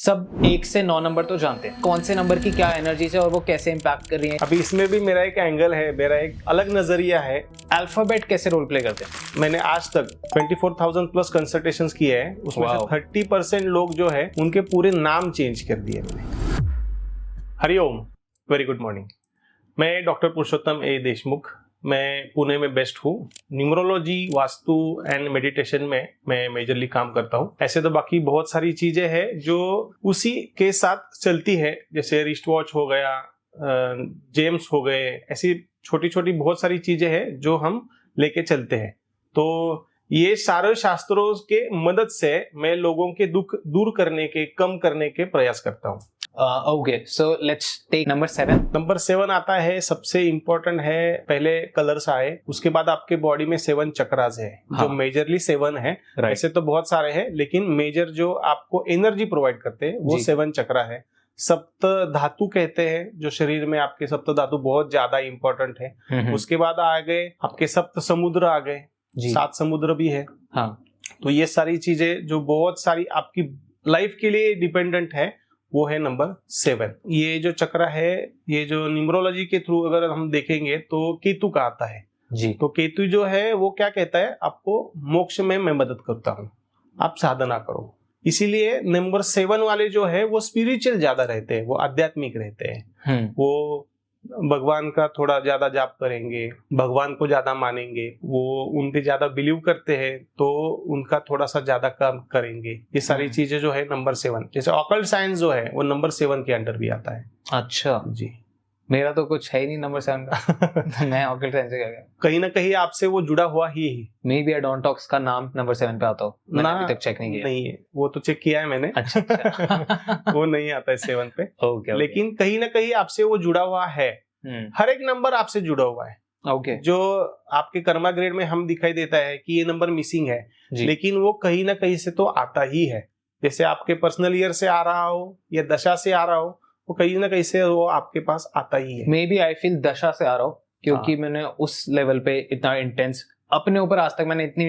सब 1 से 9 नंबर तो जानते हैं, कौन से नंबर की क्या एनर्जी है और वो कैसे इम्पैक्ट कर रही है। अभी इसमें भी मेरा एक एंगल है, मेरा एक अलग नजरिया है। अल्फाबेट कैसे रोल प्ले करते हैं? मैंने आज तक 24,000 प्लस कंसल्टेशंस किए हैं, उसमें से 30% लोग जो है उनके पूरे नाम चेंज कर दिए मैंने। Hariom, very good morning. मैं डॉक्टर पुरुषोत्तम ए देशमुख, मैं पुणे में बेस्ट हूँ। न्यूमरोलॉजी, वास्तु एंड मेडिटेशन में मैं मेजरली काम करता हूँ। ऐसे तो बाकी बहुत सारी चीजें हैं जो उसी के साथ चलती है, जैसे रिस्ट वॉच हो गया, जेम्स हो गए, ऐसी छोटी छोटी बहुत सारी चीजें हैं जो हम लेके चलते हैं। तो ये सारे शास्त्रों के मदद से मैं लोगों के दुख दूर करने के, कम करने के प्रयास करता हूँ। Okay, so let's take number 7। Number 7 आता है, सबसे इम्पोर्टेंट है। पहले कलर्स आए, उसके बाद आपके बॉडी में 7 चक्रास है। हाँ। जो मेजरली 7 है। ऐसे तो बहुत सारे हैं, लेकिन मेजर जो आपको एनर्जी प्रोवाइड करते हैं वो 7 चक्रा है। सप्त धातु कहते हैं, जो शरीर में आपके सप्त धातु बहुत ज्यादा इंपॉर्टेंट है। उसके बाद आ गए आपके सप्त समुद्र आ गए, 7 समुद्र भी है। हाँ। तो ये सारी चीजें जो बहुत सारी आपकी लाइफ के लिए डिपेंडेंट है, वो है नंबर 7। ये जो चक्र है, ये जो न्यूमरोलॉजी के थ्रू अगर हम देखेंगे तो केतु का आता है जी। तो केतु जो है वो क्या कहता है, आपको मोक्ष में मैं मदद करता हूँ, आप साधना करो। इसीलिए नंबर 7 वाले जो है वो स्पिरिचुअल ज्यादा रहते हैं, वो आध्यात्मिक रहते हैं। वो भगवान का थोड़ा ज्यादा जाप करेंगे, भगवान को ज्यादा मानेंगे, वो उन पे ज्यादा बिलीव करते हैं, तो उनका थोड़ा सा ज्यादा काम करेंगे। ये सारी चीजें जो है नंबर 7, जैसे ऑकल्ट साइंस जो है वो नंबर 7 के अंडर भी आता है। अच्छा जी। मेरा तो कुछ है ही नहीं नंबर 7 का। मैं ऑकल्ट साइंस से क्या गया? कहीं ना कहीं आपसे वो जुड़ा हुआ ही है। मे बी अडोंटॉक्स का नाम नंबर 7 पे आता हो, मैंने अभी तक चेक नहीं किया। नहीं है, वो तो चेक किया है मैंने। अच्छा। वो नहीं आता है 7 पे। ओके। लेकिन कहीं ना कहीं आपसे वो जुड़ा हुआ है। हर एक नंबर आपसे जुड़ा हुआ है। ओके। जो आपके कर्मा ग्रेड में हम दिखाई देता है कि ये नंबर मिसिंग है, लेकिन वो कहीं ना कहीं से तो आता ही है। जैसे आपके पर्सनल ईयर से आ रहा हो या दशा से आ रहा हो, वो कहीं ना कहीं से वो आपके पास आता ही है। मे बी आई फील दशा से आ रहा हो, क्योंकि मैंने उस लेवल पे इतना इंटेंस अपने ऊपर आज तक मैंने इतनी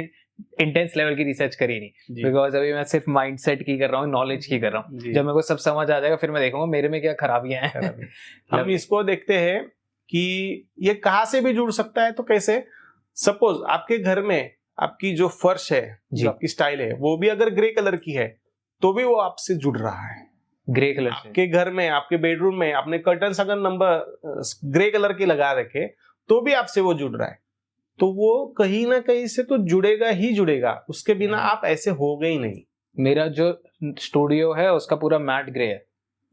इंटेंस लेवल की रिसर्च करी नहीं। बिकॉज अभी मैं सिर्फ माइंडसेट की कर रहा हूँ, नॉलेज की कर रहा हूँ। जब मेरे को सब समझ आ जाएगा फिर मैं देखूंगा मेरे में क्या खराबियां हैं। हम इसको देखते हैं कि ये कहाँ से भी जुड़ सकता है। तो कैसे, सपोज आपके घर में आपकी जो फर्श है, जो आपकी स्टाइल है, वो भी अगर ग्रे कलर की है तो भी वो आपसे जुड़ रहा है। ग्रे कलर से आपके घर में, आपके बेडरूम में आपने कर्टन्स अगर नंबर ग्रे कलर के लगा रखे तो भी आपसे वो जुड़ रहा है। तो वो कहीं ना कहीं से तो जुड़ेगा ही जुड़ेगा, उसके बिना आप ऐसे हो गए ही नहीं। मेरा जो स्टूडियो है उसका पूरा मैट ग्रे है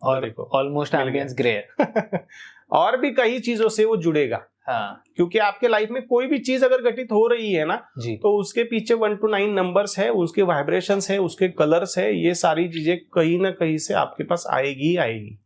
और ऑलमोस्ट एम्बियंस ग्रे है। और भी कई चीजों से वो जुड़ेगा। हाँ। क्योंकि आपके लाइफ में कोई भी चीज अगर घटित हो रही है ना, तो उसके पीछे 1 to 9 नंबर्स है, उसके वाइब्रेशंस है, उसके कलर्स है, ये सारी चीजें कहीं ना कहीं से आपके पास आएगी ही आएगी।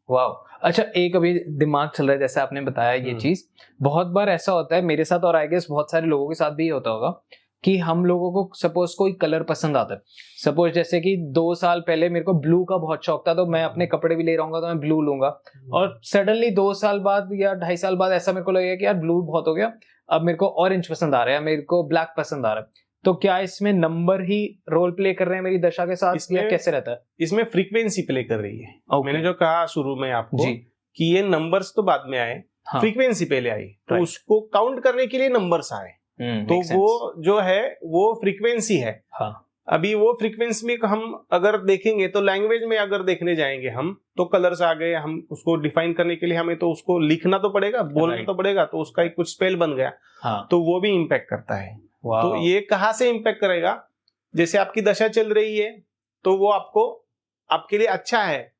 वाह। अच्छा, एक अभी दिमाग चल रहा है, जैसे आपने बताया ये चीज, बहुत बार ऐसा होता है मेरे साथ और आई गेस बहुत सारे लोगों के साथ भी होता होगा कि हम लोगों को सपोज कोई कलर पसंद आता है। सपोज जैसे कि 2 साल पहले मेरे को ब्लू का बहुत शौक था, तो मैं अपने कपड़े भी ले रहा हूँ तो मैं ब्लू लूंगा। और सडनली 2 साल बाद या 2.5 साल बाद ऐसा मेरे को लगेगा कि यार ब्लू बहुत हो गया, अब मेरे को ऑरेंज पसंद आ रहा है, मेरे को ब्लैक पसंद आ रहा है। तो क्या इसमें नंबर ही रोल प्ले कर रहे हैं मेरी दशा के साथ, या कैसे रहता है? इसमें फ्रीक्वेंसी प्ले कर रही है। मैंने जो कहा शुरू में आपको कि ये नंबर्स तो बाद में आए, फ्रीक्वेंसी पहले आई, तो उसको काउंट करने के लिए नंबर्स आए। तो वो जो है वो फ्रीक्वेंसी है। अभी वो फ्रीक्वेंसी में हम अगर देखेंगे तो लैंग्वेज में अगर देखने जाएंगे हम, तो कलर्स आ गए, हम उसको डिफाइन करने के लिए हमें तो उसको लिखना तो पड़ेगा, बोलना तो पड़ेगा, तो उसका एक कुछ स्पेल बन गया। तो वो भी इम्पैक्ट करता है। तो ये कहाँ से इम्पैक्ट करेगा, जैसे आपकी दशा चल रही है तो वो आपको, आपके लिए अच्छा है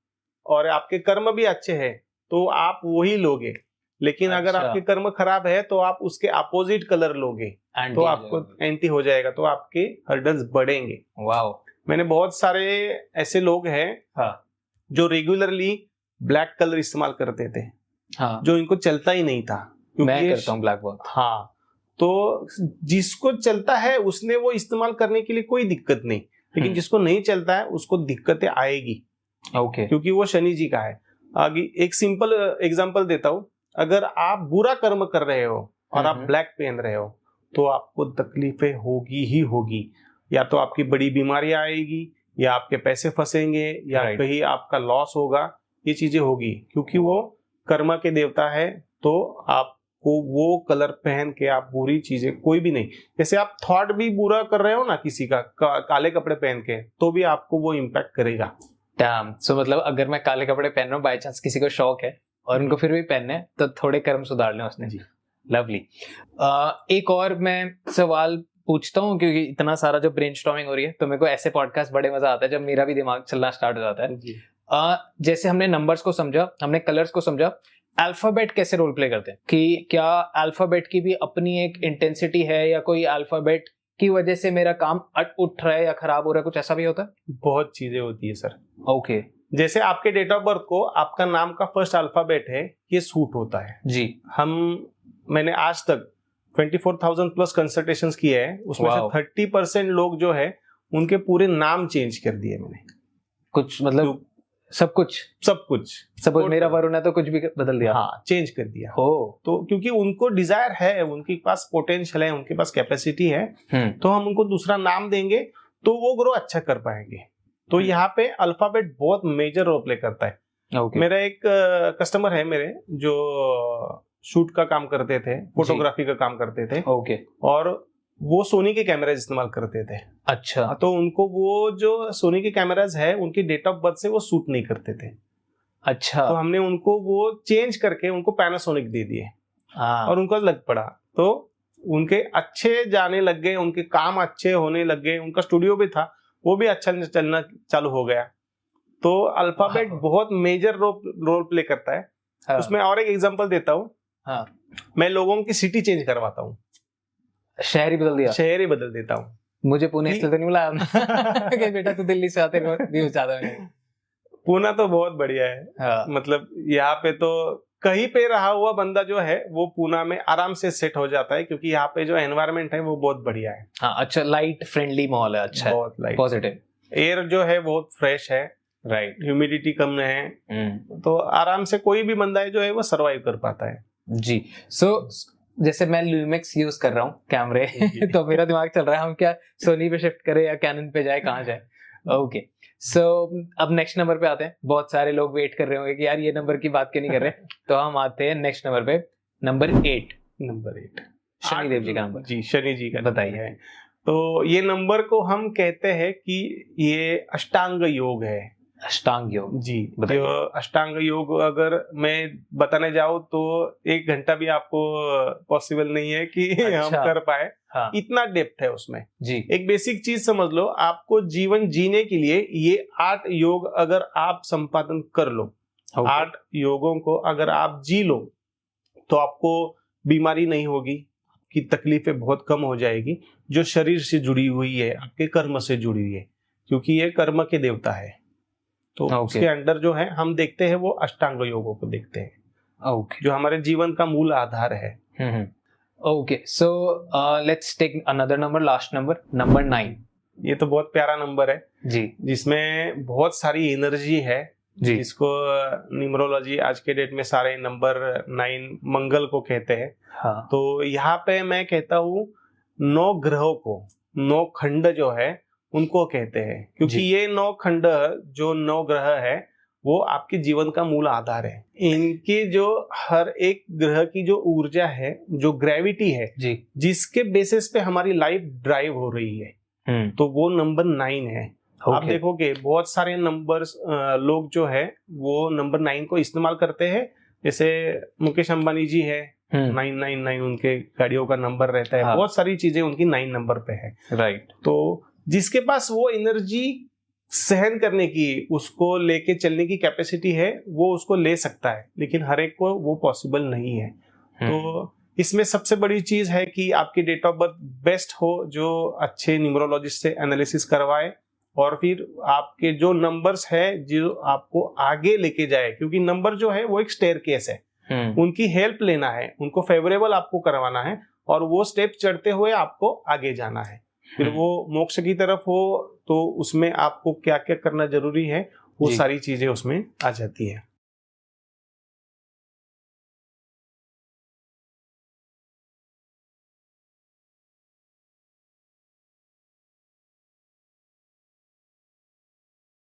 और आपके कर्म भी अच्छे हैं, तो आप वही लोगे। लेकिन अगर आपके कर्म खराब है तो आप उसके अपोजिट कलर लोगे, तो आपको एंटी हो जाएगा, तो आपके हर्डल्स बढ़ेंगे। वाह। मैंने बहुत सारे ऐसे लोग हैं जो रेगुलरली ब्लैक कलर इस्तेमाल करते थे, जो इनको चलता ही नहीं था। मैं करता हूँ ब्लैक बहुत। तो जिसको चलता है उसने वो इस्तेमाल करने के लिए कोई दिक्कत नहीं, लेकिन जिसको नहीं चलता है उसको दिक्कतें आएगी। क्योंकि वो शनि जी का है। आगे एक सिंपल एग्जांपल देता हूँ, अगर आप बुरा कर्म कर रहे हो और आप ब्लैक पहन रहे हो तो आपको तकलीफें होगी ही होगी। या तो आपकी बड़ी बीमारियां आएगी, या आपके पैसे फंसेंगे या कहीं आपका लॉस होगा, ये चीजें होगी, क्योंकि वो कर्म के देवता है। तो आपको वो कलर पहन के आप बुरी चीजें कोई भी नहीं, जैसे आप थॉट भी बुरा कर रहे हो ना किसी का, काले कपड़े पहन के, तो भी आपको वो इम्पैक्ट करेगा। सो मतलब अगर मैं काले कपड़े पहन रहा हूँ, बाय चांस किसी को शौक है और उनको फिर भी पहनने, तो थोड़े कर्म सुधार लें उसने। लवली। एक और मैं सवाल पूछता हूँ, क्योंकि इतना सारा जो ब्रेनस्टॉर्मिंग हो रही है, तो मेरे को ऐसे पॉडकास्ट बड़े मजा आता है जब मेरा भी दिमाग चलना स्टार्ट हो जाता है। जैसे हमने नंबर्स को समझा, हमने कलर्स को समझा, अल्फाबेट कैसे रोल प्ले करते हैं? कि क्या अल्फाबेट की भी अपनी एक इंटेंसिटी है, या कोई अल्फाबेट की वजह से मेरा काम उठ रहा है या खराब हो रहा है, कुछ ऐसा भी होता है? बहुत चीजें होती है सर। ओके। जैसे आपके डेट ऑफ बर्थ को आपका नाम का फर्स्ट अल्फाबेट है, ये सूट होता है जी। मैंने आज तक 24,000 प्लस कंसल्टेशंस किए हैं, उसमें से 30% लोग जो है उनके पूरे नाम चेंज कर दिए मैंने। कुछ मतलब सब कुछ सपोज मेरा वरुण है तो कुछ भी बदल दिया? हाँ, चेंज कर दिया हो। तो क्योंकि उनको डिजायर है, उनके पास पोटेंशियल है, उनके पास कैपेसिटी है, तो हम उनको दूसरा नाम देंगे तो वो ग्रो अच्छा कर पाएंगे। तो यहाँ पे अल्फाबेट बहुत मेजर रोल प्ले करता है। मेरा एक कस्टमर है मेरे, जो शूट का काम करते थे, फोटोग्राफी का काम करते थे, और वो सोनी के कैमराज इस्तेमाल करते थे। अच्छा। तो उनको वो जो सोनी के कैमराज है, उनकी डेट ऑफ बर्थ से वो सूट नहीं करते थे। अच्छा। तो हमने उनको वो चेंज करके उनको पैनासोनिक दे दिए, और उनको लग पड़ा, तो उनके अच्छे जाने लग गए, उनके काम अच्छे होने लग गए, उनका स्टूडियो भी था, वो भी अच्छा चलना चालू हो गया। तो अल्फाबेट बहुत मेजर रोल प्ले करता है। उसमें और एक एग्जांपल देता हूँ। मैं लोगों की सिटी चेंज करवाता हूँ, शहर ही बदल देता हूँ। मुझे पुणे इसलिए तो नहीं बुलाया कि बेटा तू दिल्ली से आते व्यूज ज्यादा है। पुणे तो बहुत बढ़िया है। मतलब यहाँ पे तो कहीं पे रहा हुआ बंदा जो है वो पुणे में आराम से सेट हो जाता है, क्योंकि यहाँ पे जो एनवायरनमेंट है वो बहुत बढ़िया है। हाँ, अच्छा, लाइट फ्रेंडली माहौल है। अच्छा, बहुत लाइट, पॉजिटिव एयर जो है बहुत फ्रेश है। राइट, ह्यूमिडिटी कम है, तो आराम से कोई भी बंदा है जो है वो सर्वाइव कर पाता है जी। जैसे मैं ल्यूमेक्स यूज कर रहा हूँ कैमरे तो मेरा दिमाग चल रहा है हम क्या सोनी पे शिफ्ट करें या कैनन पे जाए, कहाँ जाए। ओके, अब नेक्स्ट नंबर पे आते हैं। बहुत सारे लोग वेट कर रहे होंगे कि यार ये नंबर की बात क्यों नहीं कर रहे तो हम आते हैं नेक्स्ट नंबर पे, नंबर 8। शनिदेव जी का नंबर। जी, शनि जी का बताइए। तो ये नंबर को हम कहते हैं कि ये अष्टांग योग है। अष्टांग योग जी, जो अष्टांग योग अगर मैं बताने जाऊं तो 1 घंटा भी आपको पॉसिबल नहीं है कि हम कर पाए। हाँ। इतना डेप्थ है उसमें जी। एक बेसिक चीज समझ लो, आपको जीवन जीने के लिए ये 8 योग अगर आप संपादन कर लो, 8 योगों को अगर आप जी लो, तो आपको बीमारी नहीं होगी, आपकी तकलीफें बहुत कम हो जाएगी, जो शरीर से जुड़ी हुई है, आपके कर्म से जुड़ी हुई है, क्योंकि ये कर्म के देवता है। तो उसके अंडर जो है हम देखते हैं वो अष्टांग योगों को देखते हैं, जो हमारे जीवन का मूल आधार है। Okay, so let's take another number, last number, number 9। ये तो बहुत प्यारा नंबर है जी, जिसमें बहुत सारी एनर्जी है जी। जिसको न्यूमरोलॉजी आज के डेट में सारे नंबर 9 मंगल को कहते हैं। हाँ। तो यहाँ पे मैं कहता हूँ 9 ग्रहों को, 9 खंड जो है उनको कहते हैं, क्योंकि ये 9 खंड जो 9 ग्रह है वो आपके जीवन का मूल आधार है। इनके जो हर एक ग्रह की जो ऊर्जा है, जो ग्रेविटी है जी, जिसके बेसिस पे हमारी लाइफ ड्राइव हो रही है, तो वो नंबर 9 है। आप देखोगे बहुत सारे नंबर्स लोग जो है वो नंबर 9 को इस्तेमाल करते हैं। जैसे मुकेश अंबानी जी है, 999 उनके गाड़ियों का नंबर रहता है। हाँ। बहुत सारी चीजें उनकी 9 नंबर पे है। राइट। तो जिसके पास वो एनर्जी सहन करने की, उसको लेके चलने की कैपेसिटी है, वो उसको ले सकता है, लेकिन हर एक को वो पॉसिबल नहीं है। तो इसमें सबसे बड़ी चीज है कि आपकी डेट ऑफ बर्थ बेस्ट हो, जो अच्छे न्यूमरोलॉजिस्ट से एनालिसिस करवाए, और फिर आपके जो नंबर्स है जो आपको आगे लेके जाए, क्योंकि नंबर जो है वो एक स्टेयरकेस है। उनकी हेल्प लेना है, उनको फेवरेबल आपको करवाना है, और वो स्टेप चढ़ते हुए आपको आगे जाना है। फिर वो मोक्ष की तरफ हो तो उसमें आपको क्या क्या करना जरूरी है, वो सारी चीजें उसमें आ जाती है।